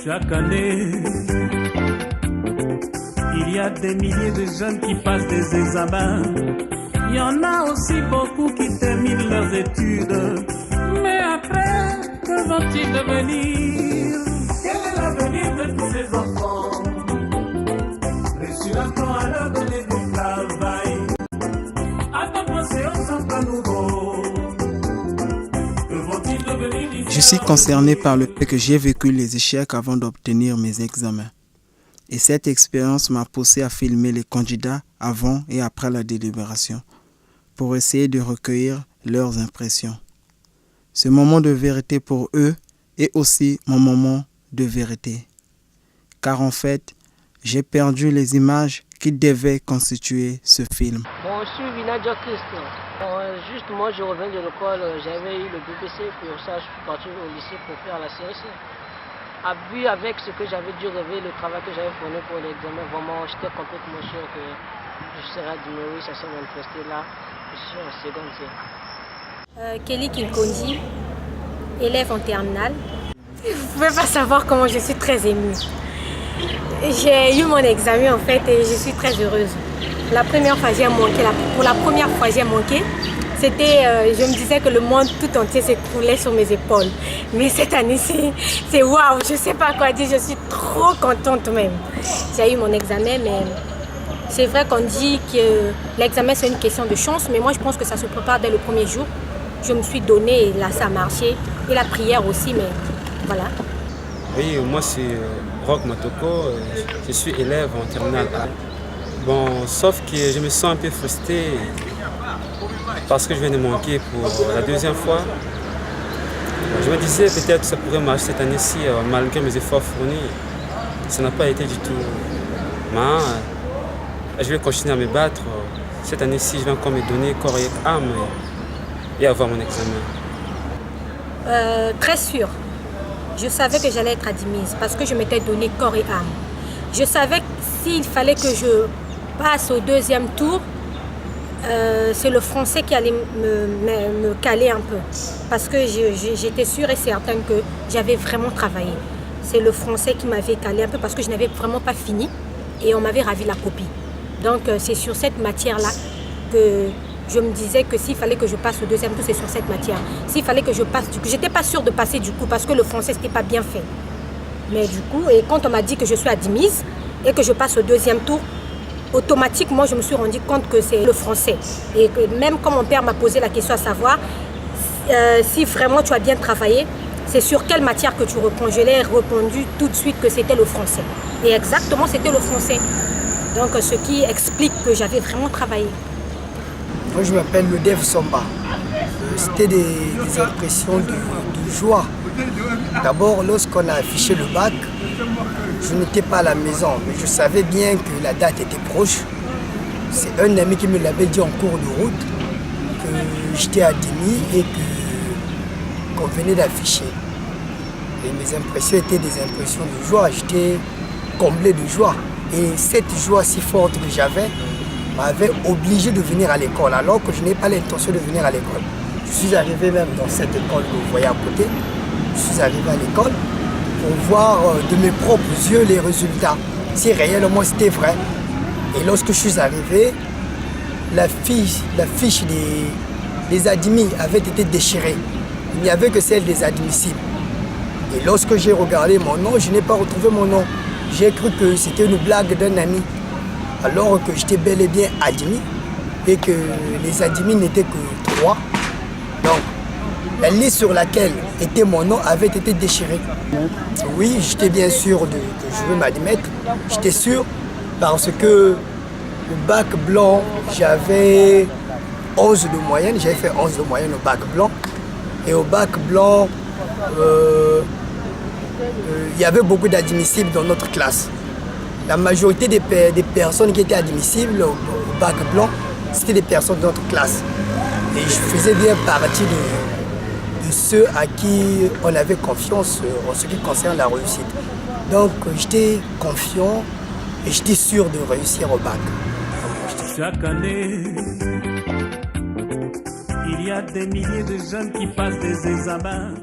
Chaque année, il y a des milliers de jeunes qui passent des examens. Il y en a aussi beaucoup qui terminent leurs études. Mais après, que vont-ils devenir? Quel est l'avenir de tous ces enfants? Réussiront à leur donner du travail? Attends, penser au centre nouveau. Que vont-ils devenir? Je suis concerné par le fait que j'ai vécu les échecs avant d'obtenir mes examens. Et cette expérience m'a poussé à filmer les candidats avant et après la délibération pour essayer de recueillir leurs impressions. Ce moment de vérité pour eux est aussi mon moment de vérité. Car en fait, j'ai perdu les images qui devaient constituer ce film. Bon, je suis Vinadia Christ. Juste moi, je reviens de l'école, j'avais eu le BBC, pour ça je suis parti au lycée pour faire la CSC. Vu avec ce que j'avais dû rêver, le travail que j'avais fourni pour l'examen, vraiment, j'étais complètement sûr que je serais admis. Oui, ça s'est manifesté là, je suis en seconde C. Kelly Kinkondi, élève en terminale. Vous ne pouvez pas savoir comment je suis très émue. J'ai eu mon examen en fait et je suis très heureuse. La première fois j'ai manqué, pour la première fois j'ai manqué. C'était, je me disais que le monde tout entier s'écroulait sur mes épaules. Mais cette année-ci, c'est waouh, je ne sais pas quoi dire, je suis trop contente même. J'ai eu mon examen, mais c'est vrai qu'on dit que l'examen c'est une question de chance, mais moi je pense que ça se prépare dès le premier jour. Je me suis donnée et là ça a marché. Et la prière aussi, mais voilà. Oui, moi c'est Roch Matoko, je suis élève en terminale A. Bon, sauf que je me sens un peu frustré parce que je viens de manquer pour la deuxième fois. Je me disais peut-être que ça pourrait marcher cette année-ci malgré mes efforts fournis. Ça n'a pas été du tout. Mais je vais continuer à me battre. Cette année-ci, je vais encore me donner corps et âme et avoir mon examen. Très sûr. Je savais que j'allais être admise parce que je m'étais donné corps et âme. Je savais que s'il fallait que je passe au deuxième tour, c'est le français qui allait me caler un peu. Parce que j'étais sûre et certaine que j'avais vraiment travaillé. C'est le français qui m'avait calé un peu parce que je n'avais vraiment pas fini et on m'avait ravi la copie. Donc c'est sur cette matière-là que je me disais que s'il fallait que je passe au deuxième tour, c'est sur cette matière. S'il fallait que je passe du coup, j'étais pas sûre de passer du coup parce que le français c'était pas bien fait. Mais du coup, et quand on m'a dit que je suis admise et que je passe au deuxième tour, automatiquement je me suis rendu compte que c'est le français. Et que même quand mon père m'a posé la question à savoir si vraiment tu as bien travaillé, c'est sur quelle matière que tu reprends. Je l'ai répondu tout de suite que c'était le français. Et exactement c'était le français. Donc ce qui explique que j'avais vraiment travaillé. Moi, je m'appelle Lodev Somba. C'était des impressions de joie. D'abord, lorsqu'on a affiché le bac, je n'étais pas à la maison, mais je savais bien que la date était proche. C'est un ami qui me l'avait dit en cours de route, que j'étais admis et qu'on venait d'afficher. Et mes impressions étaient des impressions de joie. J'étais comblé de joie. Et cette joie si forte que j'avais m'avait obligé de venir à l'école, alors que je n'ai pas l'intention de venir à l'école. Je suis arrivé même dans cette école que vous voyez à côté. Je suis arrivé à l'école pour voir de mes propres yeux les résultats, si réellement c'était vrai. Et lorsque je suis arrivé, la fiche des admis avait été déchirée. Il n'y avait que celle des admissibles. Et lorsque j'ai regardé mon nom, je n'ai pas retrouvé mon nom. J'ai cru que c'était une blague d'un ami, alors que j'étais bel et bien admis et que les admis n'étaient que 3. Donc, la liste sur laquelle était mon nom avait été déchirée. Oui, j'étais bien sûr que je veux m'admettre. J'étais sûr parce que au bac blanc, j'avais 11 de moyenne. J'avais fait 11 de moyenne au bac blanc. Et au bac blanc, il y avait beaucoup d'admissibles dans notre classe. La majorité des personnes qui étaient admissibles au bac blanc, c'était des personnes de notre classe. Et je faisais bien partie de ceux à qui on avait confiance en ce qui concerne la réussite. Donc j'étais confiant et j'étais sûr de réussir au bac. Chaque année, il y a des milliers de jeunes qui passent des examens.